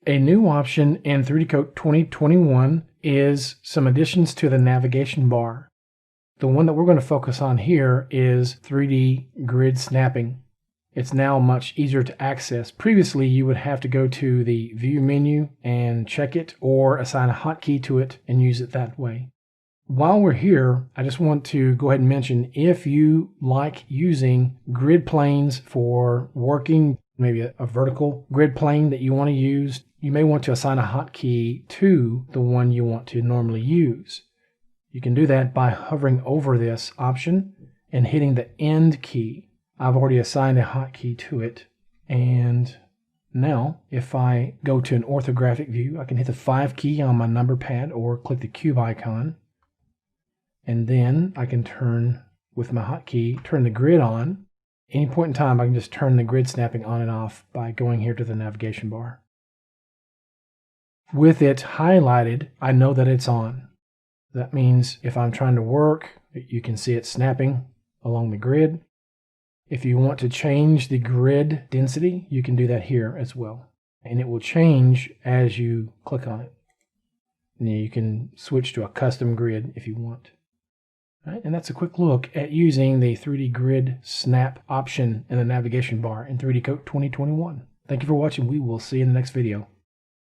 A new option in 3D Coat 2021 is some additions to the navigation bar. The one that we're going to focus on here is 3D grid snapping. It's now much easier to access. Previously, you would have to go to the view menu and check it or assign a hotkey to it and use it that way. While we're here, I just want to go ahead and mention if you like using grid planes for working, maybe a vertical grid plane that you want to use, you may want to assign a hotkey to the one you want to normally use. You can do that by hovering over this option and hitting the end key. I've already assigned a hotkey to it. And now, if I go to an orthographic view, I can hit the 5 key on my number pad or click the cube icon. And then I can turn, with my hotkey, turn the grid on. Any point in time, I can just turn the grid snapping on and off by going here to the navigation bar. With it highlighted, I know that it's on. That means if I'm trying to work, you can see it snapping along the grid. If you want to change the grid density, you can do that here as well. And it will change as you click on it. And you can switch to a custom grid if you want. All right, and that's a quick look at using the 3D grid snap option in the navigation bar in 3D Coat 2021. Thank you for watching. We will see you in the next video.